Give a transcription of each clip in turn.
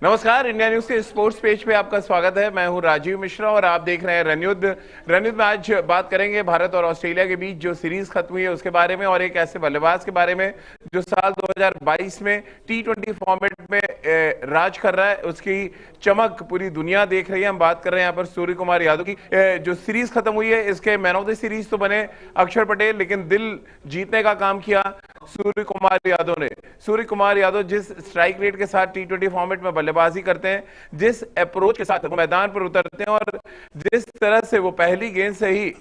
नमस्कार, India news के sports page पे आपका स्वागत है। मैं हूं राजीव मिश्रा और आप देख रहे हैं रणयुद्ध। रणयुद्ध में आज बात करेंगे भारत और ऑस्ट्रेलिया के बीच जो सीरीज खत्म हुई है उसके बारे में और एक ऐसे बल्लेबाज के बारे में जो साल 2022 में टी20 फॉर्मेट में राज कर रहा है, उसकी चमक पूरी दुनिया देख रही है। हम बात कर रहे हैं यहाँ पर सूर्य कुमार यादव की। जो सीरीज खत्म हुई है इसके मैन ऑफ द सीरीज तो बने अक्षर पटेल, लेकिन दिल जीतने का काम किया सूर्य कुमार यादव ने। सूर्य कुमार यादव जिस स्ट्राइक रेट के साथ टी20 फॉर्मेट में बल्लेबाजी करते हैं, जिस अप्रोच के साथ वो मैदान पर उतरते हैं और जिस तरह से वो पहली गेंद से ही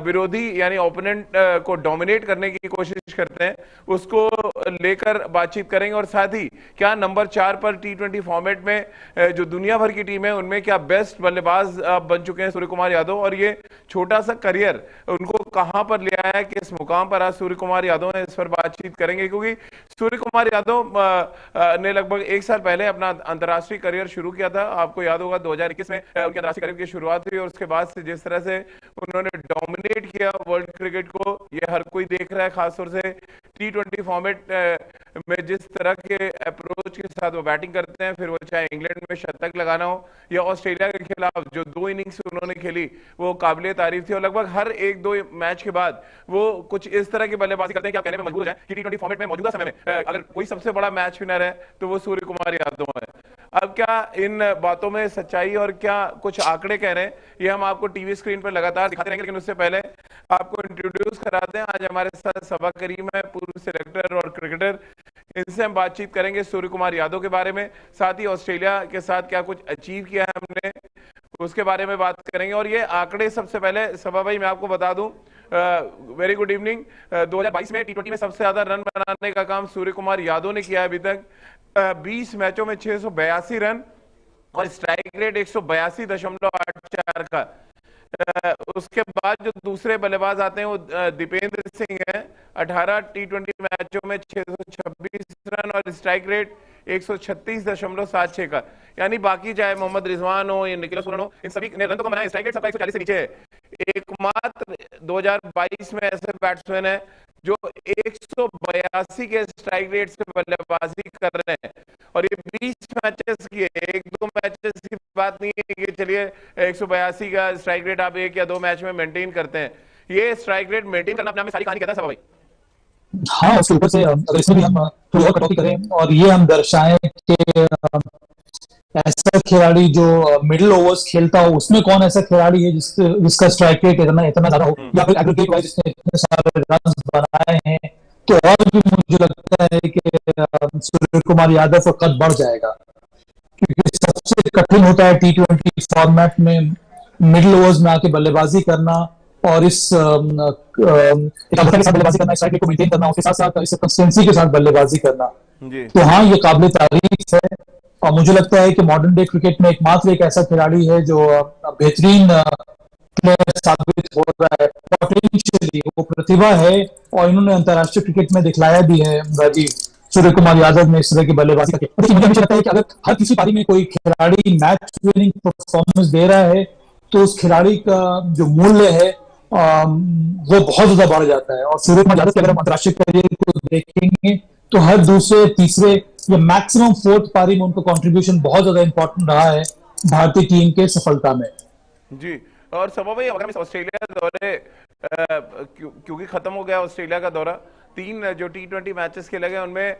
विरोधी यानी ओपोनेंट को डोमिनेट करने की कोशिश करते हैं, उसको लेकर बातचीत करेंगे। और साथ ही क्या नंबर 4 पर टी20 फॉर्मेट में जो दुनिया भर की टीम है उनमें क्या बेस्ट बल्लेबाज बन चुके हैं सूर्य कुमार यादव, और ये छोटा सा करियर उनको कहां पर ले आया है, किस मुकाम पर आज सूर्य कुमार यादव है, इस पर बातचीत करेंगे। क्योंकि सूर्य कुमार यादव ने लगभग 1 साल पहले अपना अंतर्राष्ट्रीय करियर शुरू किया था। आपको याद होगा 2021 में उनके अंतर्राष्ट्रीय करियर की शुरुआत हुई और उसके बाद से जिस तरह से उन्होंने डोमिनेट किया वर्ल्ड क्रिकेट को, ये हर कोई देख रहा है। खासतौर से टी20 फॉर्मेट में जिस तरह के अप्रोच के साथ वो बैटिंग करते हैं, फिर वो चाहे इंग्लैंड में शतक लगाना हो या ऑस्ट्रेलिया के खिलाफ जो 2 इनिंग्स उन्होंने खेली वो काबिले तारीफ थी। और लगभग हर 1-2 मैच के बाद वो कुछ इस तरह की बल्लेबाजी करते हैं कि आप कहने में मजबूर हो जाए कि टी20 फॉर्मेट में मौजूदा समय में अगर कोई सबसे बड़ा मैच विनर है तो वो सूर्य कुमार यादव है। अब क्या इन बातों में सच्चाई और क्या कुछ आंकड़े कह रहे हैं, ये हम आपको टीवी स्क्रीन पर लगातार दिखाते रहेंगे। लेकिन उससे पहले आपको इंट्रोड्यूस कराते हैं, आज हमारे साथ सबा करीम है, पूर्व सिलेक्टर और क्रिकेटर। इनसे हम बातचीत करेंगे सूर्य कुमार यादव के बारे में, साथ ही ऑस्ट्रेलिया के साथ क्या कुछ अचीव किया है हमने उसके बारे में बात करेंगे। और ये आंकड़े सबसे पहले सबा भाई मैं आपको बता दूं, वेरी गुड इवनिंग। 2022 में टी20 में सबसे ज्यादा रन बनाने का काम सूर्य कुमार यादव ने किया है अभी तक। 20 मैचों में 682 रन और स्ट्राइक रेट 182.84 का। उसके बाद जो दूसरे बल्लेबाज आते हैं वो दीपेंद्र सिंह है। 18 टी20 मैचों में 626 रन और स्ट्राइक रेट 136.76 का। यानी बाकी चाहे मोहम्मद रिजवान हो या निकोलस पूरन हो, इन सभी ने रन तो कम बनाए, स्ट्राइक रेट सबका 140 से नीचे है। एकमात्र 2022 में ऐसे बैट्समैन है जो 182 के स्ट्राइक रेट से बल्लेबाजी कर रहे हैं। और ये 20 मैचेस की है, 1-2 मैचेस की बात नहीं है कि चलिए 182 का स्ट्राइक रेट आप 1 या 2 मैच में मेंटेन करते हैं। ये स्ट्राइक रेट मेंटेन करना अपने आप में सारी कहानी कहता है सब भाई। हाँ, उसके ऊपर से अगर इसमें भी हम थोड़ी और कटौती करें और ये हम दर्शाएं कि ऐसा खिलाड़ी जो मिडिल ओवर्स खेलता हो उसमें कौन ऐसा खिलाड़ी है जिसका स्ट्राइक रेट इतना इतना ज्यादा हो, या फिर एग्रीगेट वाइज जिसने इतने सारे रन बनाए हैं, तो और भी मुझे लगता है कि सूर्य कुमार यादव का कद बढ़ जाएगा। क्योंकि सबसे कठिन होता है टी20 फॉर्मेट में मिडिल ओवर्स में आके बल्लेबाजी करना और इस एकाग्रता के साथ बल्लेबाजी करना, स्ट्राइक रेट को मेंटेन करना, उसके साथ साथ इस कंसिस्टेंसी के साथ बल्लेबाजी करना। तो हाँ, ये काबिल तारीफ है। और मुझे लगता है कि मॉडर्न डे क्रिकेट में एकमात्र एक ऐसा खिलाड़ी है जो बेहतरीन प्लेयर साबित हो रहा है। पोटेंशियली वो प्रतिभा है और इन्होंने अंतर्राष्ट्रीय क्रिकेट में दिखलाया भी है। राजीव, सूर्य कुमार यादव ने इस तरह की बल्लेबाजी करके, देखिए मुझे लगता है कि अगर हर किसी पारी में कोई खिलाड़ी मैच विनिंग परफॉर्मेंस दे रहा है तो उस खिलाड़ी का जो मूल्य है वो बहुत ज्यादा बढ़ जाता है। और सूर्य कुमार यादव के अगर हम अंतर्राष्ट्रीय करियर को देखेंगे तो हर दूसरे तीसरे या मैक्सिमम 4th पारी में उनका कंट्रीब्यूशन बहुत ज्यादा इंपॉर्टेंट रहा है भारतीय टीम के सफलता में। जी, और सबा भाई अगर हम ऑस्ट्रेलिया का दौरे क्योंकि खत्म हो गया ऑस्ट्रेलिया का दौरा, 3 जो टी20 मैचेस खेले गए उनमें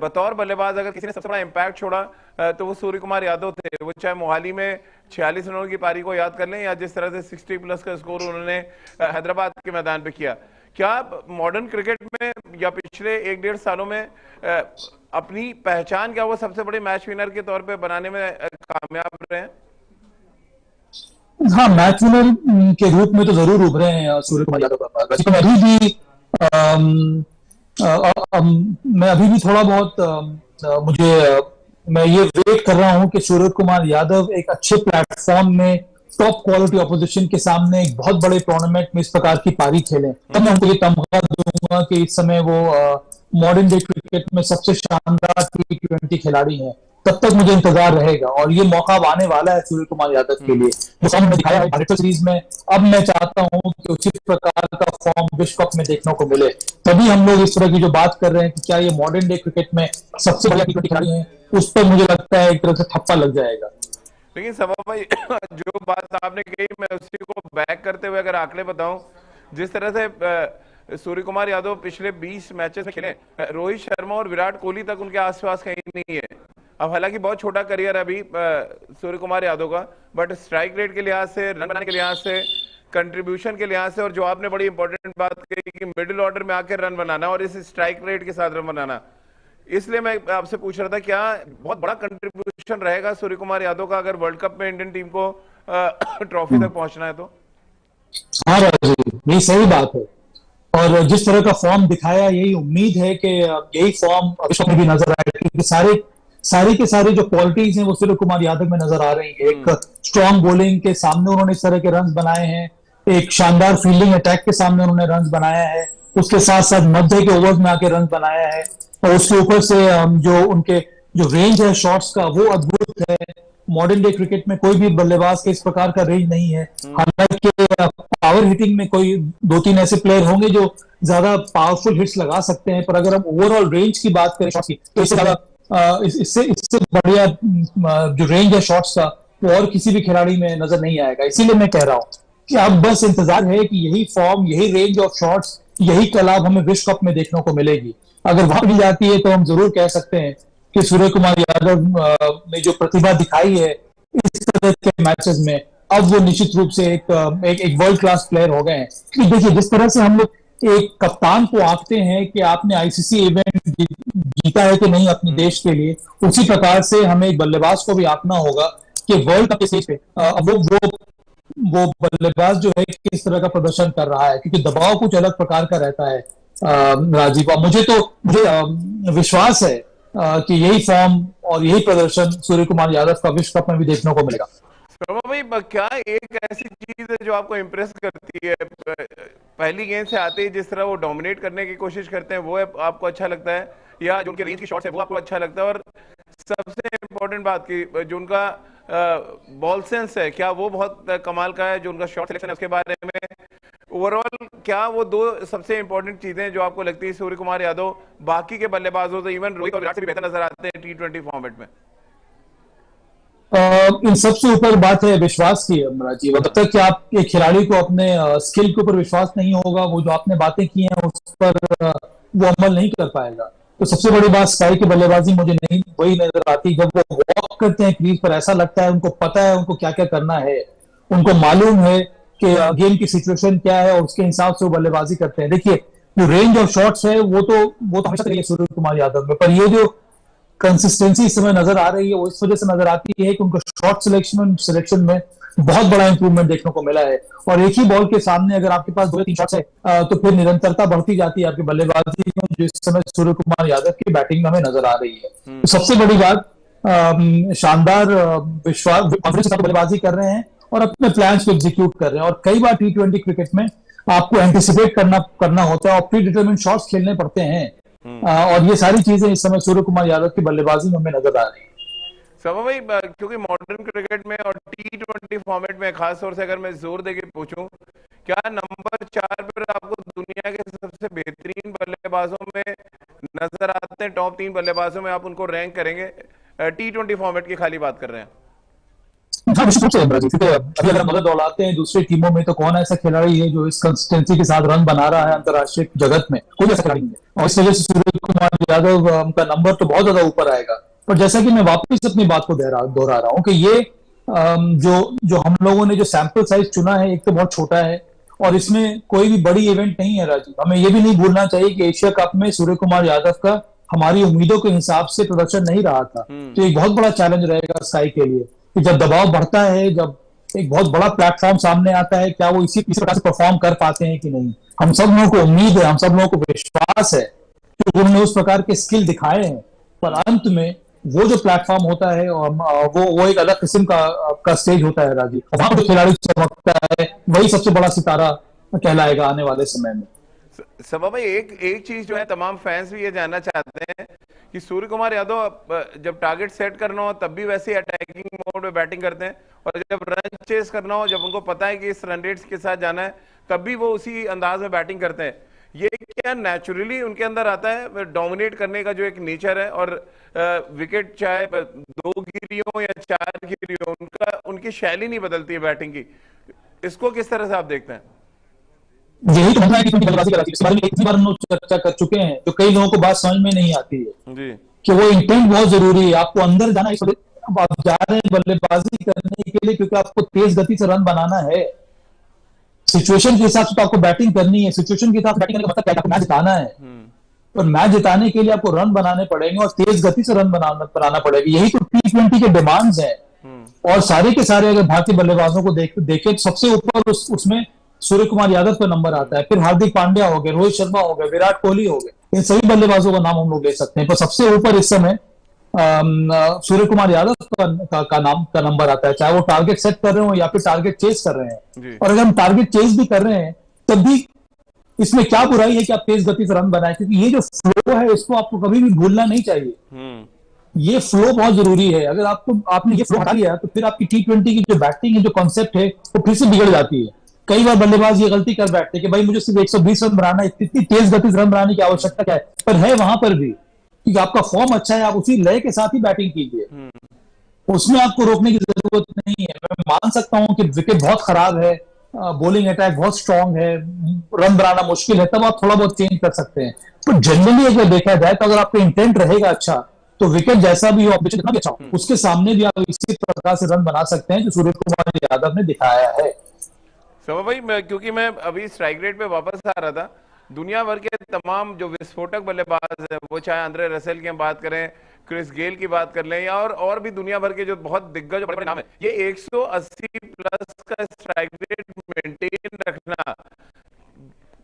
बतौर बल्लेबाज अगर किसी ने सबसे बड़ा इंपैक्ट छोड़ा तो वो सूर्य कुमार यादव थे। वो चाहे मोहाली में 46 रनों की पारी को याद कर लें या जिस तरह से 60+ का स्कोर उन्होंने हैदराबाद के मैदान पे किया। क्या मॉडर्न क्रिकेट में या पिछले 1-1.5 सालों में अपनी पहचान क्या वो सबसे बड़े मैच विनर के तौर पे बनाने में कामयाब रहे हैं? हाँ, मैच विनर के रूप में तो जरूर उभरे हैं सूर्य कुमार यादव। मैं अभी भी थोड़ा बहुत मैं ये वेट कर रहा हूं कि सूर्य कुमार यादव एक अच्छे प्लेटफॉर्म में टॉप क्वालिटी ऑपोजिशन के सामने एक बहुत बड़े टूर्नामेंट में इस प्रकार की पारी खेलें, तब मैं उनको ये तमगा दूंगा कि इस समय वो मॉडर्न डे क्रिकेट में सबसे शानदार टी20 खिलाड़ी हैं। तब तक मुझे इंतजार रहेगा और ये मौका अब आने वाला है सूर्य कुमार यादव के लिए। वो फॉर्म में दिखाया है भारतीय सीरीज में, अब मैं चाहता हूं कि उसी प्रकार का फॉर्म विश्व कप में देखने को मिले। तभी हम लोग इस तरह की जो बात कर रहे हैं कि क्या ये मॉडर्न डे क्रिकेट में सबसे बढ़िया टी20 खिलाड़ी है, उस पर मुझे लगता है एक तरह से ठप्पा लग जाएगा। लेकिन सभा भाई जो बात आपने कही मैं उसी को बैक करते हुए अगर आंकड़े बताऊं, जिस तरह से सूर्य कुमार यादव पिछले 20 मैचेस में खेले, रोहित शर्मा और विराट कोहली तक उनके आसपास कहीं नहीं है। अब हालांकि बहुत छोटा करियर है अभी सूर्य कुमार यादव का, बट स्ट्राइक रेट के लिहाज से, रन बनाने के लिहाज से, कंट्रीब्यूशन के लिहाज से, और जो आपने बड़ी इंपॉर्टेंट बात कही कि मिडिल ऑर्डर में आकर रन बनाना और इस स्ट्राइक रेट के साथ रन बनाना, इसलिए मैं आपसे पूछ रहा था क्या बहुत बड़ा कंट्रीब्यूशन रहेगा सूर्य कुमार यादव का अगर वर्ल्ड कप में इंडियन टीम को ट्रॉफी तक पहुंचना है तो? हाँ राजीव, यही सही बात है। और जिस तरह का फॉर्म दिखाया, यही उम्मीद है कि यही फॉर्म विश्व में भी नजर आए, क्योंकि सारी के सारी जो क्वालिटीज हैं वो सूर्य कुमार यादव में नजर आ रही है। एक स्ट्रॉन्ग बॉलिंग के सामने उन्होंने इस तरह के रन बनाए हैं, एक शानदार फील्डिंग अटैक के सामने उन्होंने रन बनाया है, उसके साथ साथ मध्य के ओवर्स में आके रन बनाया है, और उसके ऊपर से जो उनके जो रेंज है शॉट्स का वो अद्भुत है। मॉडर्न डे क्रिकेट में कोई भी बल्लेबाज के इस प्रकार का रेंज नहीं है। हालांकि पावर हिटिंग में कोई 2-3 ऐसे प्लेयर होंगे जो ज्यादा पावरफुल हिट्स लगा सकते हैं, पर अगर हम ओवरऑल रेंज की बात करें शॉट्स की, तो इससे ज्यादा इससे बढ़िया जो रेंज है शॉट्स का वो और किसी भी खिलाड़ी में नजर नहीं आएगा। इसीलिए मैं कह रहा हूं कि अब बस इंतजार है कि यही फॉर्म, यही रेंज ऑफ शॉट्स, यही कला हमें विश्व कप में देखने को मिलेगी। अगर वहां मिल जाती है तो हम जरूर कह सकते हैं कि सूर्य कुमार यादव ने जो प्रतिभा दिखाई है इस तरह के मैचेस में, अब वो निश्चित रूप से एक वर्ल्ड क्लास प्लेयर हो गए हैं। क्योंकि देखिए, जिस तरह से हम लोग एक कप्तान को आंकते हैं कि आपने आईसीसी इवेंट जीता है कि नहीं अपने देश के लिए, उसी प्रकार से हमें एक बल्लेबाज को भी आंकना होगा कि वर्ल्ड कप के स्टेज पे वो बल्लेबाज जो है किस तरह का प्रदर्शन कर रहा है, क्योंकि दबाव कुछ अलग प्रकार का रहता है। राजीव, मुझे विश्वास है कि यही फॉर्म और यही प्रदर्शन सूर्य कुमार यादव का विश्व कप में भी देखने को मिलेगा। शर्मा भाई, क्या एक ऐसी चीज है जो आपको इम्प्रेस करती है पहली गेंद से आते ही, जिस तरह वो डोमिनेट करने की कोशिश करते हैं, वो आपको अच्छा लगता है, या जो उनके रेंज की शॉट्स है वो आपको अच्छा लगता है? और सबसे इम्पोर्टेंट बात की जो उनका बॉल सेंस है, क्या वो बहुत कमाल का है? जो उनका शॉट सिलेक्शन है उसके बारे में, ओवरऑल क्या वो दो सबसे इंपॉर्टेंट चीजें जो आपको लगती है सूर्य कुमार यादव बाकी के बल्लेबाजों से, इवन रोहित और विराट से भी बेहतर नजर आते हैं T20 फॉर्मेट में? इन सबसे ऊपर बात है विश्वास की राजीव। जब तक कि आप एक खिलाड़ी को अपने स्किल के ऊपर विश्वास नहीं होगा, वो जो आपने बातें की हैं उस पर वो अमल नहीं कर पाएगा। तो सबसे बड़ी बात स्काई की बल्लेबाजी मुझे नहीं वही नजर आती, जब वो वॉक करते हैं क्रीज पर, ऐसा लगता है उनको पता है उनको क्या क्या करना है, उनको मालूम है कि गेम की सिचुएशन क्या है और उसके हिसाब से वो बल्लेबाजी करते हैं। देखिए, जो रेंज ऑफ शॉट्स है वो तो हमेशा रही है सूर्य कुमार यादव में, पर ये जो कंसिस्टेंसी इस समय नजर आ रही है वो इस वजह से नजर आती है कि उनको शॉट सिलेक्शन में बहुत बड़ा इंप्रूवमेंट देखने को मिला है। और एक ही बॉल के सामने अगर आपके पास 2-3 शॉट्स है तो फिर निरंतरता बढ़ती जाती है आपकी बल्लेबाजी में, जो इस समय सूर्य कुमार यादव की बैटिंग में हमें नजर आ रही है। तो सबसे बड़ी बात, शानदार विश्वास कॉन्फिडेंस के साथ बल्लेबाजी कर रहे हैं और अपने प्लान्स को एग्जीक्यूट कर रहे हैं। और कई बार T20 क्रिकेट में आपको एंटिसिपेट करना होता है और प्री डिटरमिन्ड शॉट्स खेलने पड़ते हैं, और ये सारी चीजें इस समय सूर्य कुमार यादव की बल्लेबाजी में हमें नजर आ रही है। सभा भाई, क्योंकि मॉडर्न क्रिकेट में और T20 फॉर्मेट में खास तौर से अगर मैं जोर देके पूछूं, क्या नंबर 4 पर आपको दुनिया के सबसे बेहतरीन बल्लेबाजों में नजर आते हैं? टॉप 3 बल्लेबाजों में आप उनको रैंक करेंगे? T20 फॉर्मेट की खाली बात कर रहे हैं। हाँ, निश्चित रूप से क्योंकि अभी अगर हम नजर दौड़ाते हैं दूसरी टीमों में, तो कौन ऐसा खिलाड़ी है जो इस कंसिस्टेंसी के साथ रन बना रहा है अंतरराष्ट्रीय जगत में? कोई ऐसा खिलाड़ी नहीं है, और इस वजह से सूर्य कुमार यादव का नंबर तो बहुत ज्यादा ऊपर आएगा। पर जैसा कि मैं वापस अपनी बात को दोहरा रहा हूं कि ये जो हम लोगों ने जो सैंपल साइज चुना है, एक तो बहुत छोटा है और इसमें कोई भी बड़ी इवेंट नहीं है राजीव। हमें ये भी नहीं भूलना चाहिए कि एशिया कप में सूर्य कुमार यादव का हमारी उम्मीदों के हिसाब से प्रदर्शन नहीं रहा था। तो एक बहुत बड़ा चैलेंज रहेगा स्काई के लिए कि जब दबाव बढ़ता है, जब एक बहुत बड़ा प्लेटफॉर्म सामने आता है, क्या वो इसी प्रकार से परफॉर्म कर पाते हैं कि नहीं। हम सब लोगों को उम्मीद है, हम सब लोगों को विश्वास है कि उन्होंने उस प्रकार के स्किल दिखाए हैं, पर अंत में वो जो प्लेटफॉर्म होता है वो एक अलग किस्म का स्टेज होता है राजीव। वहां पर खिलाड़ी चमकता है, वही सबसे बड़ा सितारा कहलाएगा आने वाले समय में। सभा भाई, एक एक चीज जो है, तमाम फैंस भी ये जानना चाहते हैं कि सूर्य कुमार यादव जब टारगेट सेट करना हो तब भी वैसे अटैकिंग मोड में बैटिंग करते हैं, और जब रन चेस करना हो, जब उनको पता है कि इस रन रेट्स के साथ जाना है, तब भी वो उसी अंदाज में बैटिंग करते हैं। ये क्या नेचुरली उनके अंदर आता है, डोमिनेट करने का जो एक नेचर है, और विकेट चाहे 2 गिरी हो या 4 गिरी हो, उनका उनकी शैली नहीं बदलती है बैटिंग की। इसको किस तरह से आप देखते हैं? यही तो होता है कि उनकी बल्लेबाजी कराती है। इस बारे में इतनी बार हम लोग चर्चा कर चुके हैं, जो कई लोगों को बात समझ में नहीं आती है जी। कि वो इंटेंट बहुत जरूरी है। आपको अंदर जाना, अब आप जा रहे हैं बल्लेबाजी करने के लिए क्योंकि आपको तेज गति से रन बनाना है। सिचुएशन के हिसाब से तो आपको बैटिंग करनी है। सिचुएशन के हिसाब से बैटिंग करने का मतलब क्या है? आपको मैच जिताना है, और मैच जिताने के लिए आपको रन बनाने पड़ेंगे और तेज गति से रन बनाना पड़ेगा। यही तो T20 के डिमांड्स हैं। और सारे के सारे अगर भारतीय बल्लेबाजों को देखें तो सबसे ऊपर उसमें सूर्य कुमार यादव का नंबर आता है, फिर हार्दिक पांड्या हो गए, रोहित शर्मा हो गए, विराट कोहली हो गए। इन सभी बल्लेबाजों का नाम हम लोग ले सकते हैं, पर सबसे ऊपर इस समय सूर्य कुमार यादव का नंबर आता है, चाहे वो टारगेट सेट कर रहे हो या फिर टारगेट चेस कर रहे हैं। और अगर हम टारगेट चेस भी कर रहे हैं तब भी इसमें क्या बुराई है कि आप तेज गति से रन बनाए, क्योंकि ये जो फ्लो है इसको आपको कभी भी भूलना नहीं चाहिए। ये फ्लो बहुत जरूरी है। अगर आपने ये फ्लो हटा लिया तो फिर आपकी T20 की जो बैटिंग है, जो कॉन्सेप्ट है, वो फिर से बिगड़ जाती है। कई बार बल्लेबाज ये गलती कर बैठते हैं कि भाई मुझे सिर्फ 120 रन बनाना है, इतनी तेज गति से रन बनाने की आवश्यकता क्या है? पर है वहां पर भी, क्योंकि आपका फॉर्म अच्छा है, आप उसी लय के साथ ही बैटिंग कीजिए, उसमें आपको रोकने की जरूरत नहीं है। मैं मान सकता हूं कि विकेट बहुत खराब है, बॉलिंग अटैक बहुत स्ट्रांग है, रन बनाना मुश्किल है, तब आप थोड़ा बहुत चेंज कर सकते हैं। तो जनरली अगर देखा जाए तो अगर आपका इंटेंट रहेगा अच्छा, तो विकेट जैसा भी हो, ऑपरेशन कितना भी अच्छा हो, उसके सामने भी आप इसी प्रकार से रन बना सकते हैं जो सूर्य कुमार यादव ने दिखाया है। सभा भाई, क्योंकि मैं अभी स्ट्राइक रेट पे वापस आ रहा था, दुनिया भर के तमाम जो विस्फोटक बल्लेबाज हैं, वो चाहे आंद्रे रसेल की हम बात करें, क्रिस गेल की बात कर लें, या और भी दुनिया भर के जो बहुत दिग्गज बड़े बड़े नाम है, ये 180 प्लस का स्ट्राइक रेट मेंटेन रखना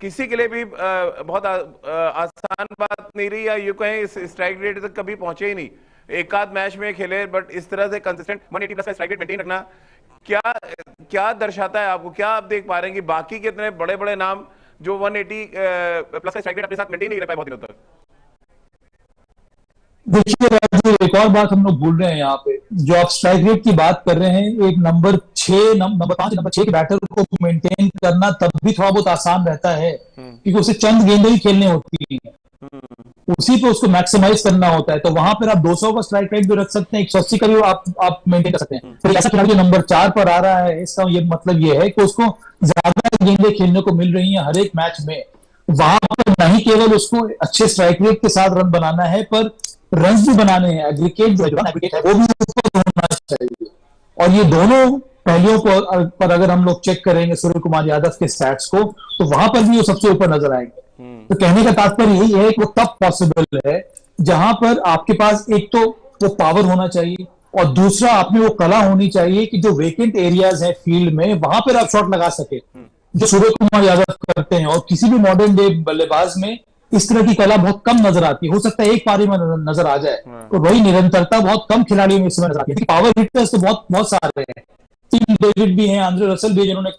किसी के लिए भी बहुत आसान बात नहीं रही, या यूं कहें इस स्ट्राइक रेट तक कभी पहुंचे ही नहीं। एक आध मैच में खेले, बट इस तरह से कंसिस्टेंट 180 प्लस का स्ट्राइक रेट मेंटेन रखना क्या क्या दर्शाता है आपको? क्या आप देख पा रहे हैं कि बाकी के इतने बड़े बड़े नाम जो 180 प्लस का स्ट्राइक रेट अपने साथ मेंटेन नहीं कर पाए बहुत दिनों तक? देखिए राजीव, एक और बात हम लोग भूल रहे हैं यहाँ पे। जो आप स्ट्राइक रेट की बात कर रहे हैं, एक नंबर 5 नंबर 6 के बैटर को मेंटेन करना तब भी थोड़ा बहुत आसान रहता है, क्योंकि उसे चंद गेंदें ही खेलनी होती हैं, उसी पे उसको मैक्सिमाइज करना होता है। तो वहां पर आप 200 का स्ट्राइक रेट भी रख सकते हैं, 180 का भी आप मेंटेन कर सकते हैं। तो ऐसा खिलाड़ी जो नंबर 4 पर आ रहा है, इसका ये मतलब ये है कि उसको ज्यादा गेंदें खेलने को मिल रही हैं हर एक मैच में। वहां पर नहीं केवल उसको अच्छे स्ट्राइक रेट के साथ रन बनाना है, पर रन भी बनाने हैं। एग्रीगेट जो एग्रीगेट है वो भी ऊपर होना चाहिए। और ये दोनों पहलुओं पर अगर हम लोग चेक करेंगे सूर्य कुमार यादव के स्टैट्स को, तो वहां पर भी वो सबसे ऊपर नजर आएंगे। तो कहने का तात्पर्य यही है कि वो तब पॉसिबल है जहां पर आपके पास एक तो वो पावर होना चाहिए, और दूसरा आप में वो कला होनी चाहिए कि जो वेकेंट एरियाज है फील्ड में, वहां पर आप शॉट लगा सके, जो सूर्य कुमार यादव करते हैं। और किसी भी मॉडर्न डे बल्लेबाज में इस तरह की कला बहुत कम नजर आती है। हो सकता है एक पारी में नजर आ जाए, तो वही निरंतरता बहुत कम खिलाड़ियों में इस समय नजर आती है। पावर हिटर्स तो बहुत बहुत सारे हैं, टिम डेविड भी हैं, आंद्रे रसेल भी, जिन्होंने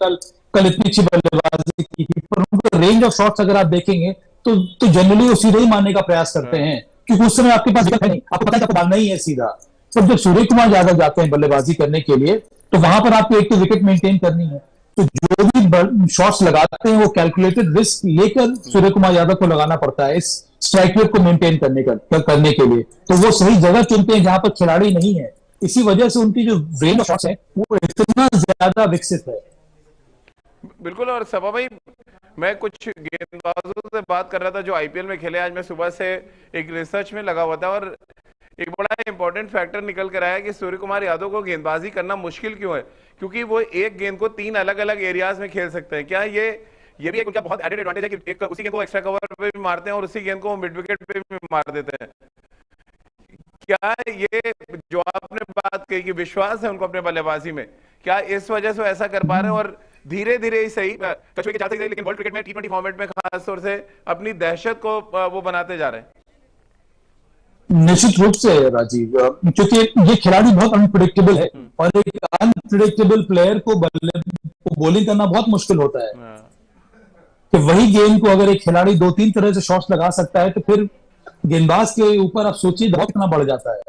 कल इतनी अच्छी बल्लेबाजी की थी, पर उनका रेंज ऑफ शॉट्स अगर आप देखेंगे तो जनरली वो सीधे ही मारने का प्रयास करते हैं, क्योंकि उस समय आपके पास विकेट है नहीं, आपको पता है आपको डालना ही है सीधा। तो जब सूर्य कुमार यादव जाते हैं बल्लेबाजी करने के लिए, तो वहां पर आपको एक तो विकेट मेंटेन करनी है, तो जो भी शॉट्स लगाते हैं वो कैलकुलेटेड रिस्क लेकर सूर्य कुमार यादव को लगाना पड़ता है इस स्ट्राइक रेट को मेंटेन करने के लिए। तो वो सही जगह चुनते हैं जहां पर खिलाड़ी नहीं है, इसी वजह से उनकी जो रेंज ऑफ शॉट्स है वो इतना ज्यादा विकसित है। बिल्कुल। और सभा भाई, मैं कुछ गेंदबाजों से बात कर रहा था जो आईपीएल में खेले। आज मैं सुबह से एक रिसर्च में लगा हुआ था, और एक बड़ा इंपॉर्टेंट फैक्टर निकल कर आया कि सूर्य कुमार यादव को गेंदबाजी करना मुश्किल क्यों है, क्योंकि वो एक गेंद को 3 अलग अलग एरियाज में खेल सकते हैं। क्या ये भी एक उनका बहुत एडेड एडवांटेज है कि एक उसी गेंद को एक्स्ट्रा कवर पे भी मारते हैं और उसी गेंद को मिड विकेट पे भी मार देते हैं? क्या ये जो आपने बात कही कि विश्वास है उनको अपने बल्लेबाजी में, क्या इस वजह से ऐसा कर पा रहे हैं? और धीरे धीरे ही सही, कछुए के चाल से, लेकिन वर्ल्ड क्रिकेट में T20 फॉर्मेट में खासतौर से अपनी दहशत को वो बनाते जा रहे हैं। निश्चित रूप से राजीव, क्योंकि ये खिलाड़ी बहुत अनप्रिडिक्टेबल है, और एक अनप्रिडिक्टेबल प्लेयर को बॉलिंग करना बहुत मुश्किल होता है। कि वही गेंद को अगर एक खिलाड़ी 2-3 तरह से शॉट्स लगा सकता है, तो फिर गेंदबाज के ऊपर आप सोचिए दबाव कितना बढ़ जाता है।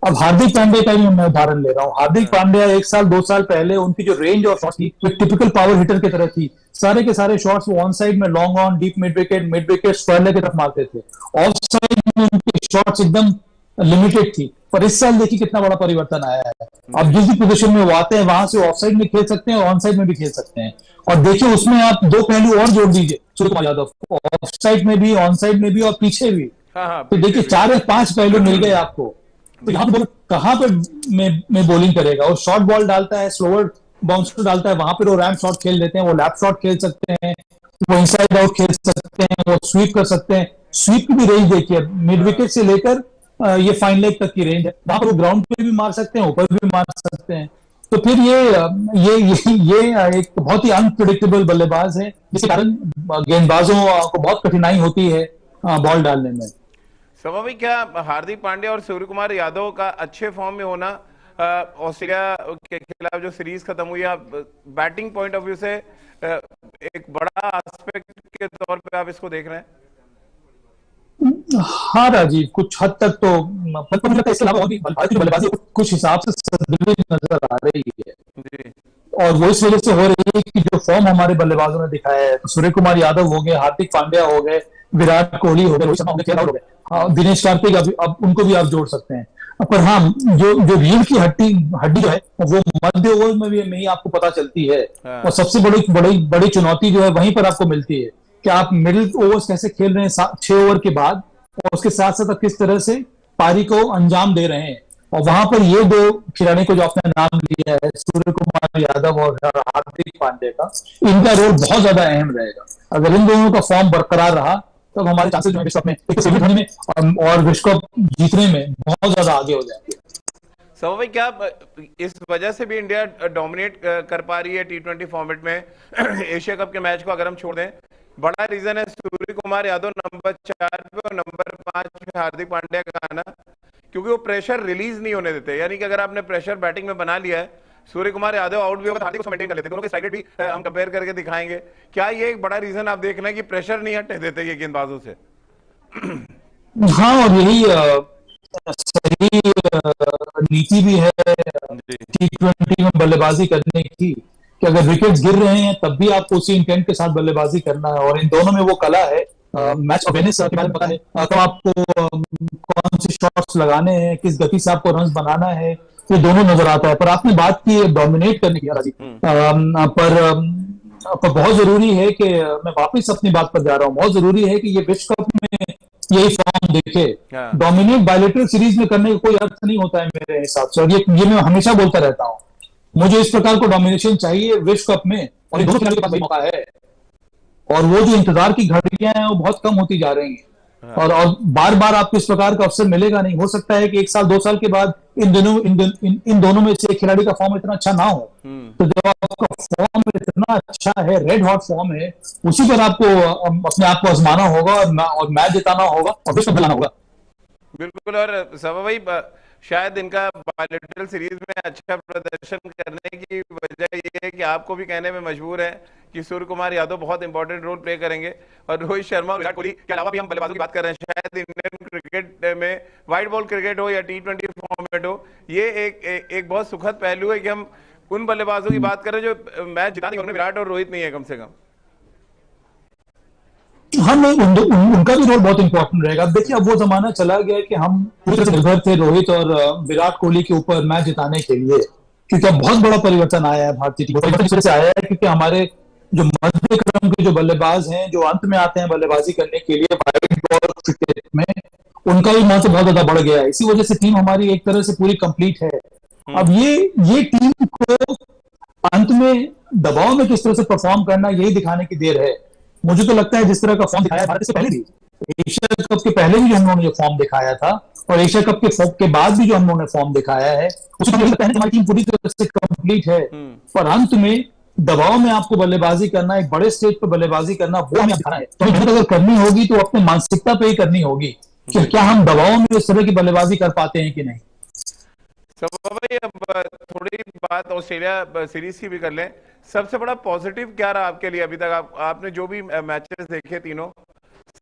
अब हार्दिक पांड्या का ही मैं उदाहरण ले रहा हूँ। हार्दिक पांड्या 1 साल 2 साल पहले उनकी जो रेंज ऑफ शॉट्स थी वो टिपिकल पावर हिटर की तरह थी। सारे के सारे शॉट्स वो ऑन साइड में long on, deep mid wicket square की तरफ मारते थे। ऑफ साइड में उनके शॉट्स एकदम लिमिटेड थी। पर इस साल देखिए कितना बड़ा परिवर्तन आया है। अब जिस भी पोजीशन में वो आते हैं वहां से ऑफ साइड में खेल सकते हैं और ऑन साइड में भी खेल सकते हैं। और देखिए उसमें आप 2 पहलू और जोड़ दीजिए सूर्य कुमार यादव, ऑफ साइड में भी, ऑन साइड में भी और पीछे भी। तो देखिए 4 या 5 पहलू मिल गए आपको। तो यहाँ पे कहां पर में बॉलिंग करेगा? वो शॉर्ट बॉल डालता है, स्लोअर बाउंसर डालता है, वहां पर वो रैम शॉट खेल लेते हैं, वो लैप शॉट खेल सकते हैं, वो इनसाइड आउट खेल सकते हैं, वो स्वीप कर सकते हैं। स्वीप की भी रेंज देखिए, मिड विकेट से लेकर ये फाइन लेग तक की रेंज है। वहां पर वो ग्राउंड पे भी मार सकते हैं, ऊपर भी मार सकते हैं। तो फिर ये एक बहुत ही अनप्रिडिक्टेबल बल्लेबाज है, जिसके कारण गेंदबाजों को बहुत कठिनाई होती है बॉल डालने में। सभा भाई, क्या हार्दिक पांड्या और सूर्य कुमार यादव का अच्छे फॉर्म में होना ऑस्ट्रेलिया के खिलाफ जो सीरीज खत्म हुई है, बैटिंग पॉइंट ऑफ व्यू से एक बड़ा एस्पेक्ट के तौर पे आप इसको देख रहे हैं? हाँ राजीव, कुछ हद तक तो मुझे लगता है इसके अलावा और भी भारत की बल्लेबाजी कुछ हिसाब से संतुलित नजर आ रही है जी। और वो इस वजह से हो रही है कि जो फॉर्म हमारे बल्लेबाजों ने दिखाया है, तो सूर्य कुमार यादव हो गए, हार्दिक पांड्या हो गए, विराट कोहली हो गए, रोहित शर्मा हो गए, हो गए, दिनेश कार्तिक, अब उनको भी आप जोड़ सकते हैं। पर हाँ, जो रीढ़ की हड्डी जो है वो मध्य ओवर में ही आपको पता चलती है। और सबसे बड़ी चुनौती जो है वहीं पर आपको मिलती है कि आप मिडिल ओवर्स कैसे खेल रहे हैं 6 ओवर के बाद, और उसके साथ साथ आप किस तरह से पारी को अंजाम दे रहे हैं। और वहां पर ये 2 खिलाड़ी को जो आपने नाम लिया है, सूर्य कुमार यादव और हार्दिक पांड्या का, इनका रोल बहुत ज्यादा अहम रहेगा। अगर इन दोनों का फॉर्म बरकरार रहा तब हमारे चांसेस जो है विश्व कप में सेमीफाइनल में और विश्व कप जीतने में बहुत ज्यादा आगे हो जाएंगे। सब भाई, क्या इस वजह से भी इंडिया डोमिनेट कर पा रही है T20 फॉर्मेट में एशिया कप के मैच को? अगर हम छोड़ दें, बड़ा रीजन है सूर्य कुमार यादव नंबर 4 पे और नंबर 5 पे हार्दिक पांड्या का आना, क्योंकि वो प्रेशर रिलीज नहीं होने देते। यानी कि अगर आपने प्रेशर बैटिंग में बना लिया है, सूर्य कुमार यादव आउट भी होगा तो हार्दिक को मेंटेन कर लेते हैं। दोनों के स्ट्राइक रेट भी हम कंपेयर करके दिखाएंगे। क्या ये एक बड़ा रीजन आप देख रहे हैं कि प्रेशर नहीं हटने देते ये गेंदबाजों से? हाँ, और यही सही नीति भी है T20 में बल्लेबाजी करने की, कि अगर विकेट्स गिर रहे हैं तब भी आपको उसी इंटेंट के साथ बल्लेबाजी करना है। और इन दोनों में वो कला है, मैच अवेयरनेस के बारे में पता है, तो आपको कौन से शॉट्स लगाने हैं, किस गति से आपको रन बनाना है, ये दोनों नजर आता है। पर आपने बात की डोमिनेट करने की राजीव, पर बहुत जरूरी है कि मैं वापस अपनी बात पर जा रहा हूँ, बहुत जरूरी है कि ये विश्व कप में यही फॉर्म देखे। डोमिनेट बायलैटरल सीरीज में करने का कोई अर्थ नहीं होता है मेरे हिसाब से, और ये मैं हमेशा बोलता रहता हूँ। मुझे इस प्रकार को डोमिनेशन चाहिए विश्व कप में, और ये दोनों खिलाड़ियों के पास वही मौका है। और वो जो इंतजार की घड़ियां हैं वो बहुत कम होती जा रही हैं, और बार बार आपको इस प्रकार का अवसर मिलेगा नहीं। हो सकता है कि 1 साल 2 साल के बाद इन दोनों में से एक खिलाड़ी का फॉर्म इतना अच्छा ना हो, तो जब आपका फॉर्म इतना अच्छा है, रेड हॉट फॉर्म है, उसी पर आपको अपने आप को आजमाना होगा और मैच जिताना होगा और विश्व कप दिलाना होगा। बिल्कुल। और सभा भाई, शायद इनका बायलैटरल सीरीज में अच्छा प्रदर्शन करने की वजह यह है कि आपको भी कहने में मजबूर है कि सूर्य कुमार यादव बहुत इंपॉर्टेंट रोल प्ले करेंगे, और रोहित शर्मा, विराट कोहली के अलावा भी हम बल्लेबाजों की बात कर रहे हैं। शायद इंडियन क्रिकेट में व्हाइट बॉल क्रिकेट हो या T20 फॉर्मेट हो, ये एक बहुत सुखद पहलू है कि हम उन बल्लेबाजों की बात कर रहे हैं जो मैच जिताने उनमें विराट और रोहित नहीं है कम से कम। हाँ, नहीं, उनका भी रोल बहुत इंपॉर्टेंट रहेगा। अब देखिए, अब वो जमाना चला गया कि हम पूरी तरह से निर्भर थे रोहित और विराट कोहली के ऊपर मैच जिताने के लिए, क्योंकि अब बहुत बड़ा परिवर्तन आया है भारतीय टीम में। इस वजह से आया है क्योंकि हमारे जो मध्य क्रम के जो बल्लेबाज हैं, जो अंत में आते हैं बल्लेबाजी करने के लिए व्हाइट बॉल क्रिकेट में, उनका भी महत्व बहुत ज्यादा बढ़ गया है। इसी वजह से टीम हमारी एक तरह से पूरी कंप्लीट है। अब ये टीम को अंत में दबाव में किस तरह से परफॉर्म करना, यही दिखाने की देर है। मुझे तो लगता है जिस तरह का फॉर्म दिखाया भारत से पहले भी, एशिया कप के पहले भी जो हम लोगों ने फॉर्म दिखाया था, और एशिया कप के बाद भी जो हम लोगों ने फॉर्म दिखाया है, उसमें मुझे लगता है हमारी टीम पूरी तरह से कंप्लीट है। पर अंत में दबाव में आपको बल्लेबाजी करना, एक बड़े स्टेज पर बल्लेबाजी करना, वो हमें दिखाना है। तो मेहनत अगर करनी होगी तो अपनी मानसिकता पे ही करनी होगी कि क्या हम दबाव में उस तरह की बल्लेबाजी कर पाते हैं कि नहीं। भाई, अब थोड़ी बात ऑस्ट्रेलिया सीरीज की भी कर लें, सबसे बड़ा पॉजिटिव क्या रहा आपके लिए अभी तक? आपने जो भी मैचेस देखे तीनों,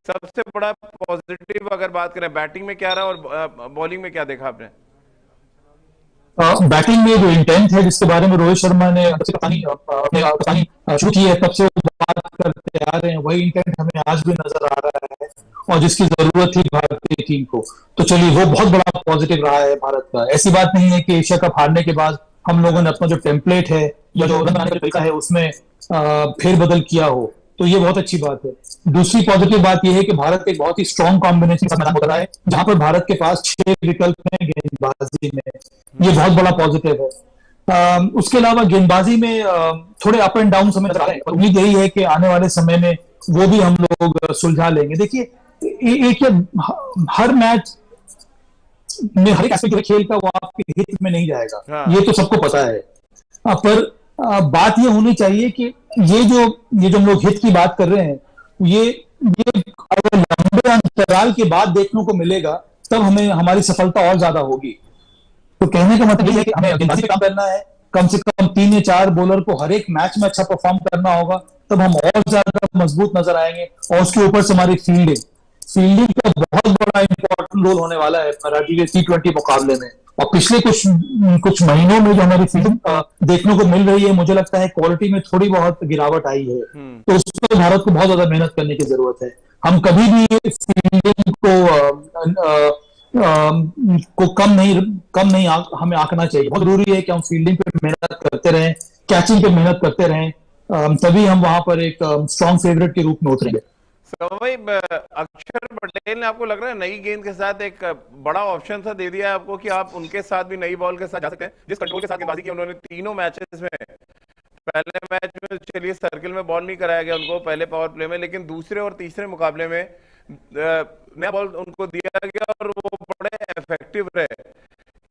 सबसे बड़ा पॉजिटिव अगर बात करें, बैटिंग में क्या रहा और बॉलिंग में क्या देखा आपने? बैटिंग में जो इंटेंट है जिसके बारे में रोहित शर्मा ने जब से कप्तानी शुरू की है तब से वो बात करते आ रहे हैं, वही इंटेंट हमें आज भी नजर आ रहा है और जिसकी जरूरत थी भारतीय टीम को। तो चलिए, वो बहुत बड़ा पॉजिटिव रहा है भारत का। ऐसी बात नहीं है कि एशिया कप हारने के बाद हम लोगों ने अपना जो टेम्पलेट है या जो रन बनाने का तरीका है उसमें फेरबदल किया हो, तो ये बहुत अच्छी बात है। दूसरी पॉजिटिव बात यह है कि भारत एक बहुत ही स्ट्रॉन्ग कॉम्बिनेशन का मैदान हो रहा है जहां पर भारत के पास 6 विकल्प हैं गेंदबाजी में, ये बहुत बड़ा पॉजिटिव है। उसके अलावा गेंदबाजी में थोड़े अप एंड डाउन हमें नजर आ रहे हैं, उम्मीद यही है कि आने वाले समय में वो भी हम लोग सुलझा लेंगे। देखिए, एक हर मैच में हर एक एस्पेक्ट खेल का वो आपके हित में नहीं जाएगा, हाँ। ये तो सबको पता है। पर बात ये होनी चाहिए कि ये जो हम लोग हित की बात कर रहे हैं, ये अगर लंबे अंतराल के बाद देखने को मिलेगा तब हमें हमारी सफलता और ज्यादा होगी। तो कहने का मतलब ये है कि हमें गेंदबाजी पे काम करना है, कम से कम 3 या 4 बॉलर को हर एक मैच में अच्छा परफॉर्म करना होगा, तब हम और ज्यादा मजबूत नजर आएंगे। और उसके ऊपर से हमारी फील्डिंग का बहुत बड़ा इंपॉर्टेंट रोल होने वाला है राजीव T20 मुकाबले में। और पिछले कुछ महीनों में जो हमारी फील्डिंग देखने को मिल रही है, मुझे लगता है क्वालिटी में थोड़ी बहुत गिरावट आई है, तो उस पर भारत को बहुत ज्यादा मेहनत करने की जरूरत है। हम कभी भी फील्डिंग को कम नहीं हमें आंकना चाहिए। बहुत जरूरी है कि हम फील्डिंग पे मेहनत करते रहें, कैचिंग पे मेहनत करते रहें, तभी हम वहां पर एक स्ट्रॉन्ग फेवरेट के रूप में उतरेंगे। भाई, अक्षर पटेल ने आपको लग रहा है नई गेंद के साथ एक बड़ा ऑप्शन सा दे दिया है आपको कि आप उनके साथ भी नई बॉल के साथ जा सकते हैं, जिस कंट्रोल के साथ गेंदबाजी की उन्होंने तीनों मैचेस में। पहले मैच में चलिए सर्किल में बॉल नहीं कराया गया उनको पहले पावर प्ले में, लेकिन दूसरे और तीसरे मुकाबले में नया बॉल उनको दिया गया और वो बड़े इफेक्टिव रहे।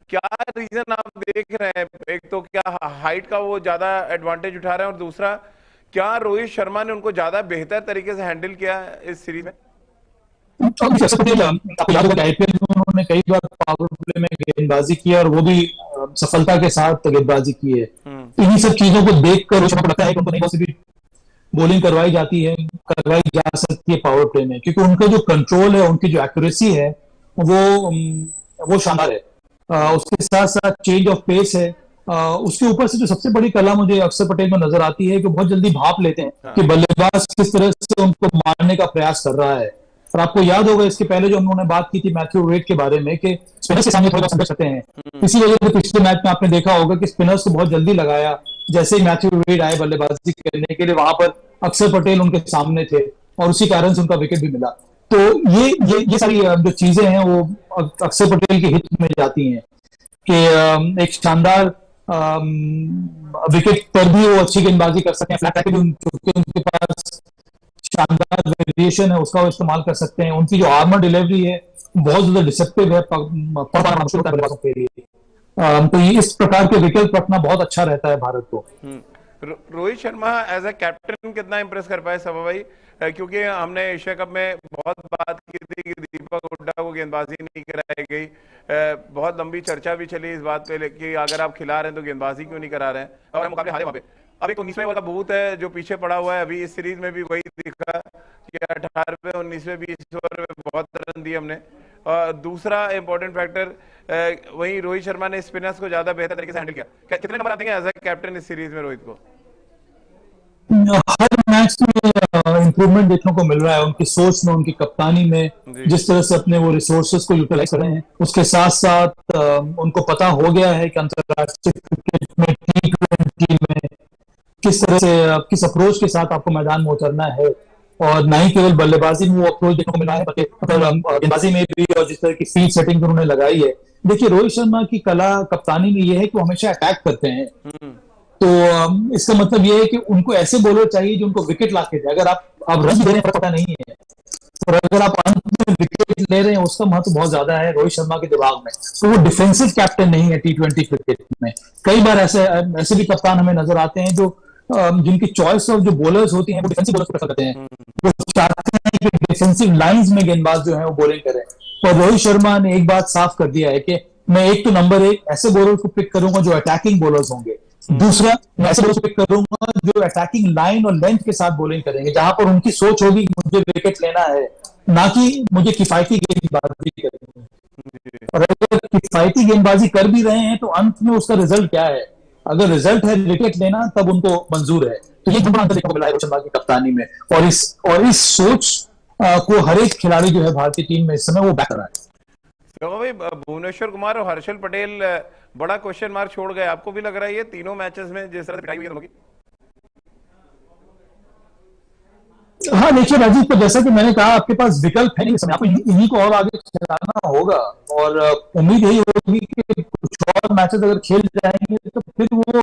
क्या रीजन आप देख रहे हैं? एक तो क्या हाइट का वो ज्यादा एडवांटेज उठा रहे हैं, और दूसरा क्या रोहित शर्मा ने उनको ज्यादा बेहतर तरीके से हैंडल किया इस सीरीज में? आपको याद होगा आईपीएल में उन्होंने कई बार पावर प्ले में गेंदबाजी की और वो भी सफलता के साथ गेंदबाजी की है। इन्हीं सब चीजों को देखकर रोहित शर्मा को लगता है कि उनको नहीं भी बॉलिंग करवाई जा सकती है पावर प्ले में, क्योंकि उनका जो कंट्रोल है, उनकी जो एक्यूरेसी है वो शानदार है। उसके साथ साथ चेंज ऑफ पेस है। उसके ऊपर से जो सबसे बड़ी कला मुझे अक्षर पटेल में नजर आती है कि बहुत जल्दी भाप लेते हैं कि बल्लेबाज किस तरह से उनको मारने का प्रयास कर रहा है। और आपको याद होगा इसके पहले जो हम लोगों ने बात की थी मैथ्यू वेड के बारे में कि स्पिनर्स के सामने थोड़ा संघर्ष करते हैं। इसी वजह से पिछले मैच में आपने देखा होगा कि स्पिनर्स को बहुत जल्दी लगाया। जैसे ही मैथ्यू वेड आए बल्लेबाजी करने के लिए, वहां पर अक्षर पटेल उनके सामने थे और उसी कारण से उनका विकेट भी मिला। तो ये सारी जो चीजें हैं वो अक्षर पटेल के हित में जाती हैं कि एक शानदार विकेट पर भी वो अच्छी गेंदबाजी कर सकते हैं, फ्लैट पे भी उनके पास शानदार वेरिएशन है उसका वो इस्तेमाल कर सकते हैं। उनकी जो आर्मर डिलीवरी है बहुत ज्यादा डिसेप्टिव है बल्लेबाजों के लिए। तो ये इस प्रकार के विकल्प रखना बहुत अच्छा रहता है भारत को। Rohit Sharma as a captain कितना इंप्रेस कर पाए सभा भाई? क्योंकि हमने एशिया कप में बहुत बात की थी कि दीपक हुड्डा को गेंदबाजी नहीं कराई गई, बहुत लंबी चर्चा भी चली इस बात पे कि अगर आप खिला रहे हैं तो गेंदबाजी क्यों नहीं करा रहे हैं, और मुकाबले हारे वहां पे। अब एक 19वें वाला बूथ है जो पीछे पड़ा हुआ है, अभी इस सीरीज में भी वही दिखा कि 18वें 19वें 20 ओवर में बहुत रन दिए हमने। और दूसरा इंपॉर्टेंट फैक्टर वही रोहित शर्मा ने स्पिनर्स को ज्यादा बेहतर तरीके से हैंडल किया। कितने नंबर आते हैं एज ए कैप्टन इस सीरीज में रोहित को? हर मैच में इंप्रूवमेंट देखने को मिल रहा है उनकी सोच में, उनकी कप्तानी में, जिस तरह से अपने वो रिसोर्सेज को यूटिलाइज कर रहे हैं। उसके साथ साथ उनको पता हो गया है कि अंतरराष्ट्रीय क्रिकेट में T20 में किस तरह से किस अप्रोच के साथ आपको मैदान में उतरना है। और न ही केवल बल्लेबाजी में वो अप्रोच देखने को मिला है बल्कि गेंदबाजी में भी, और जिस तरह की फील्ड सेटिंग उन्होंने लगाई है। देखिए, रोहित शर्मा की कला कप्तानी में ये है कि वो हमेशा अटैक करते हैं। तो इसका मतलब ये है कि उनको ऐसे बॉलर चाहिए जो उनको विकेट ला के दे। अगर आप रन दे रहे हैं पता नहीं है, और अगर आप अंत में विकेट ले रहे हैं उसका महत्व बहुत ज्यादा है रोहित शर्मा के दिमाग में। तो वो डिफेंसिव कैप्टन नहीं है T20 क्रिकेट में। कई बार ऐसे भी कप्तान हमें नजर आते हैं जो जिनकी चॉइस ऑफ जो बॉलर्स होती हैं वो डिफेंसिव बॉलर्स प्रेफर करते हैं। वो चाहते हैं कि डिफेंसिव लाइंस में गेंदबाज जो है वो बॉलिंग करें। और रोहित शर्मा ने एक बात साफ कर दिया है कि मैं एक तो नंबर 1 ऐसे बॉलर को पिक करूंगा जो अटैकिंग बॉलर्स होंगे, दूसरा, मैं ऐसे बॉलर्स को पिक करूंगा जो अटैकिंग लाइन और लेंथ के साथ बॉलिंग करेंगे, जहां पर उनकी सोच होगी कि मुझे विकेट लेना है, ना कि मुझे किफायती गेंदबाजी करनी है। और अगर किफायती गेंदबाजी कर भी रहे हैं तो अंत में उसका रिजल्ट क्या है? अगर रिजल्ट है विकेट लेना, तब उनको मंजूर है। तो ये बड़ा अंतर देखने को मिला है रोहित शर्मा की कप्तानी में, और इस सोच को हर एक खिलाड़ी जो है भारतीय टीम में इस समय वो बैक कर रहा है। तो भाई भुवनेश्वर कुमार और हर्षल पटेल बड़ा क्वेश्चन मार्क छोड़ गए, आपको भी लग रहा है ये तीनों मैचेस में जिस तरह से पिटाई हुई है दोनों की? हाँ देखिए राजीव, तो जैसा कि मैंने कहा, आपके पास विकल्प है नहीं इस समय, आपको इन्हीं को और आगे खिलाना होगा। और उम्मीद यही होगी कि कुछ और मैचेस अगर खेल जाएंगे तो फिर वो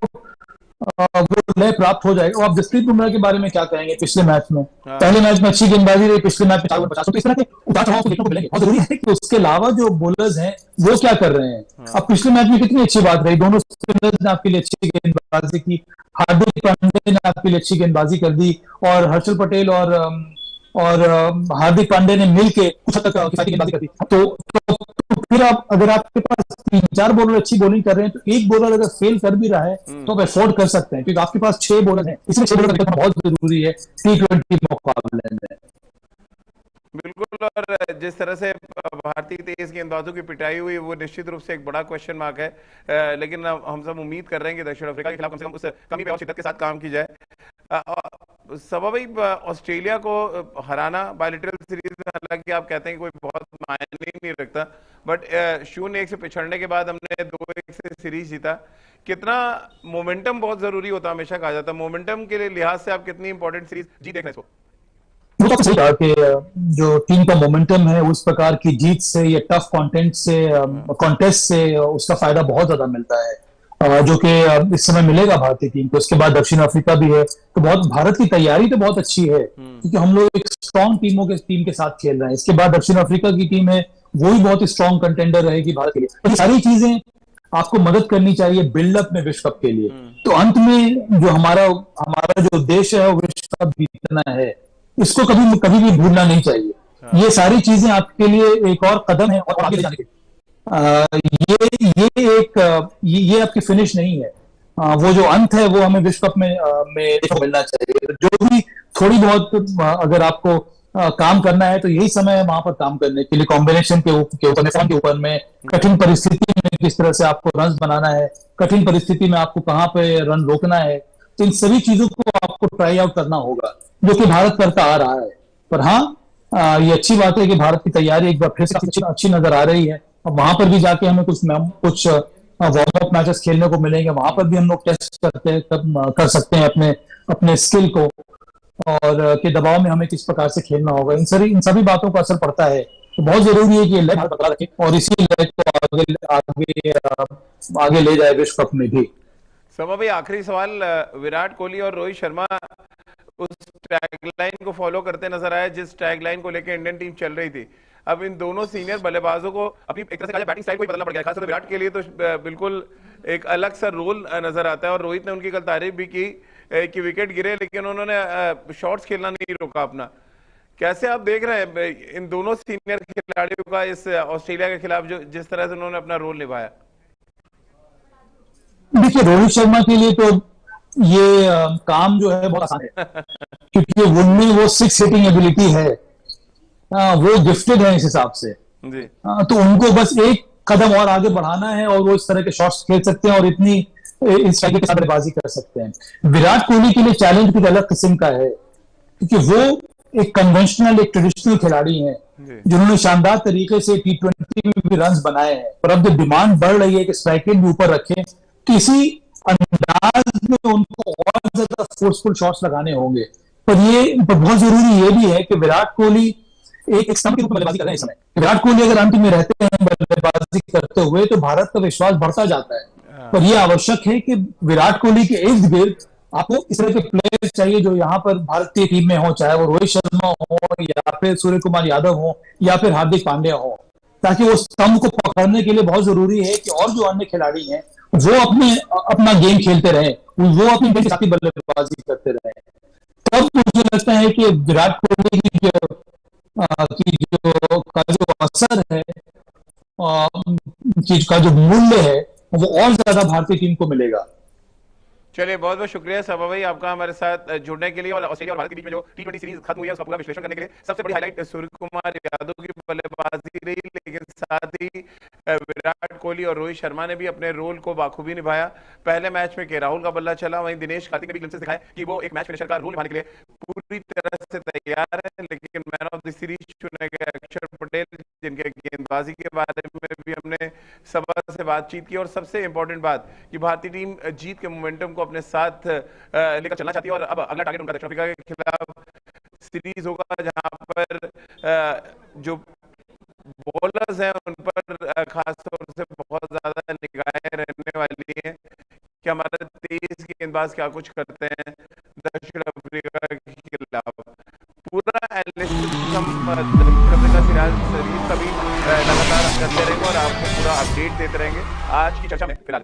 लय प्राप्त हो जाएगा। और आप जसप्रीत बुमराह के बारे में क्या कहेंगे? पिछले मैच में, हाँ। पहले मैच में अच्छी गेंदबाजी रही, पिछले मैच में 4 ओवर 50, तो इस तरह के उतार चढ़ाव देखने को मिलेंगे। बहुत जरूरी है कि उसके अलावा जो बॉलर्स हैं वो क्या कर रहे हैं। अब पिछले मैच में कितनी अच्छी बात रही, दोनों स्पिनर्स ने आपके लिए अच्छी गेंदबाजी की, हार्दिक पांड्या ने आपके लिए अच्छी गेंदबाजी कर दी, और हर्षल पटेल और हार्दिक पांड्या ने मिलके कुछ हद तक किफायती गेंदबाजी कर दी। तो फिर अगर आपके पास 3-4 बॉलर अच्छी बॉलिंग कर रहे हैं, तो एक बॉलर अगर फेल कर भी रहा है तो आप अफोर्ड कर सकते हैं, क्योंकि आपके पास 6 बॉलर हैं, इसलिए 6 बॉलर का बहुत जरूरी है T20 मुकाबले में। बिल्कुल, और जिस तरह से भारतीय तेज गेंदबाजों की पिटाई हुई वो निश्चित रूप से एक बड़ा क्वेश्चन मार्क है, लेकिन हम सब उम्मीद कर रहे हैं कि दक्षिण अफ्रीका के खिलाफ कम से कम उस कमी पे और शिद्दत के साथ काम की जाए। सबा भाई, ऑस्ट्रेलिया को हराना बायलैटरल सीरीज में, हालांकि आप कहते हैं कि कोई बहुत मायने नहीं रखता, बट 0-1 से पिछड़ने के बाद हमने 2-1 से सीरीज जीता। कितना मोमेंटम बहुत जरूरी होता है, हमेशा कहा जाता है, मोमेंटम के लिहाज से आप कितनी इंपॉर्टेंट सीरीज जीत देख रहे हैं इसको? वो तो सही कहा कि जो टीम का मोमेंटम है, उस प्रकार की जीत से या टफ कॉन्टेस्ट से उसका फायदा बहुत ज्यादा मिलता है, जो कि इस समय मिलेगा भारतीय टीम को। उसके बाद दक्षिण अफ्रीका भी है, तो बहुत भारत की तैयारी तो बहुत अच्छी है, क्योंकि हम लोग एक स्ट्रॉन्ग टीम के साथ खेल रहे हैं। इसके बाद दक्षिण अफ्रीका की टीम है, वो भी बहुत स्ट्रॉन्ग कंटेंडर रहेगी भारत के लिए। तो ये सारी चीजें आपको मदद करनी चाहिए बिल्डअप में विश्व कप के लिए। तो अंत में जो हमारा जो उद्देश्य है वो विश्व कप जीतना है, इसको कभी कभी भी भूलना नहीं चाहिए। ये सारी चीजें आपके लिए एक और कदम है और आगे ले जाने के ये आपकी फिनिश नहीं है। वो जो अंत है वो हमें विश्व कप में देखने को मिलना चाहिए। जो भी थोड़ी बहुत अगर आपको काम करना है तो यही समय है वहां पर काम करने के लिए, कॉम्बिनेशन के ऊपर में, कठिन परिस्थिति में किस तरह से आपको रन बनाना है, कठिन परिस्थिति में आपको कहां पे रन रोकना है। तो इन सभी चीजों को आपको ट्राई आउट करना होगा, जो कि भारत करता आ रहा है। पर हाँ, ये अच्छी बात है कि भारत की तैयारी एक बार फिर से अच्छी नजर आ रही है। अब वहां पर भी जाके हमें कुछ वार्म अप मैचेस खेलने को मिलेंगे, वहां पर भी हम लोग टेस्ट कर सकते हैं अपने स्किल को, और के दबाव में हमें किस प्रकार से खेलना होगा। इन सभी बातों का असर पड़ता है। तो बहुत जरूरी है कि ये लय भारत बरकरार रखे और इसी लय को आगे ले जाए विश्व कप में भी। समा भाई, आखिरी सवाल, विराट कोहली और रोहित शर्मा उस टैगलाइन को फॉलो करते नजर आए जिस टैगलाइन को लेकर इंडियन टीम चल रही थी। अब इन दोनों सीनियर बल्लेबाजों को अपनी एक तरह से बैटिंग स्टाइल को ही बदलना पड़ गया, खासतौर से विराट के लिए तो बिल्कुल एक अलग सा रोल नजर आता है। और रोहित ने उनकी कल तारीफ भी की कि विकेट गिरे लेकिन उन्होंने शॉट्स खेलना नहीं रोका अपना। कैसे आप देख रहे हैं इन दोनों सीनियर खिलाड़ियों का इस ऑस्ट्रेलिया के खिलाफ जो जिस तरह से उन्होंने अपना रोल निभाया? देखिए, रोहित शर्मा के लिए तो ये काम जो है बहुत आसान है, क्योंकि उनमें वो 6 हिटिंग एबिलिटी है, वो गिफ्टेड है इस हिसाब से जी। तो उनको बस एक कदम और आगे बढ़ाना है और वो इस तरह के शॉट्स खेल सकते हैं और इतनी स्ट्राइक के साथ बल्लेबाजी कर सकते हैं। विराट कोहली के लिए चैलेंज कुछ अलग किस्म का है, क्योंकि वो एक कन्वेंशनल, एक ट्रेडिशनल खिलाड़ी हैं, जिन्होंने शानदार तरीके से T20 में भी रन बनाए हैं। पर अब जब डिमांड बढ़ रही है कि स्ट्राइक रेट भी ऊपर रखें, तो इसी अंदाज में उनको और ज्यादा फोर्सफुल शॉट्स लगाने होंगे। पर बहुत जरूरी ये भी है कि विराट कोहली एक स्तंभ के रूप में बल्लेबाजी कर रहे हैं इस समय। विराट कोहली अगर अंत में रहते हैं बल्लेबाजी करते हुए तो भारत का विश्वास बढ़ता जाता है। पर यह आवश्यक है कि विराट कोहली के इर्द गिर्द आपको इस तरह के प्लेयर्स चाहिए जो यहाँ पर भारतीय टीम में हो, चाहे वो रोहित शर्मा हो या फिर सूर्य कुमार यादव हो या फिर हार्दिक पांड्या हो, ताकि वो स्तंभ को पकड़ने के लिए बहुत जरूरी है कि और जो अन्य खिलाड़ी हैं वो अपना गेम खेलते रहे, वो अपनी के साथ बल्लेबाजी करते रहे। तब मुझे लगता है कि विराट कोहली की जो असर है, चीज का जो मूल्य है, वो और ज्यादा भारतीय टीम को मिलेगा। चलिए बहुत बहुत शुक्रिया सबा भाई आपका हमारे साथ जुड़ने के लिए, और ऑस्ट्रेलिया और भारत के बीच में जो टी20 सीरीज खत्म हुई है उसका पूरा विश्लेषण करने के लिए। सबसे बड़ी हाईलाइट सूर्य कुमार यादव की बल्लेबाजी रही, लेकिन साथ ही विराट कोहली और रोहित शर्मा ने भी अपने रोल को बाखूबी निभाया। पहले मैच में के राहुल का बल्ला चला, वहीं दिनेश कार्तिक ने भी ग्लिम्सेस दिखाए कि वो एक मैच फिनिशर का रोल निभाने के लिए पूरी तरह से तैयार है। लेकिन मैन ऑफ द सीरीज चुने गए अक्षर पटेल, जिनके गेंदबाजी के बारे में भी हमने सबा से बातचीत की, और सबसे इंपॉर्टेंट बात कि भारतीय टीम जीत के मोमेंटम को अपने साथ लेकर चलना चाहती है। और अब अगला टारगेट उनका दक्षिण अफ्रीका के खिलाफ सीरीज होगा, जहां पर जो बॉलर्स हैं उन पर खास तौर से बहुत ज्यादा निगाहें रहने वाली हैं कि हमारे तेज गेंदबाज क्या कुछ करते हैं दक्षिण अफ्रीका के खिलाफ। पूरा एनालिसिस हम दक्षिण अफ्रीका सीरीज का भी लगातार करते रहेंगे और आपको पूरा अपडेट देते रहेंगे। आज की चर्चा में फिलहाल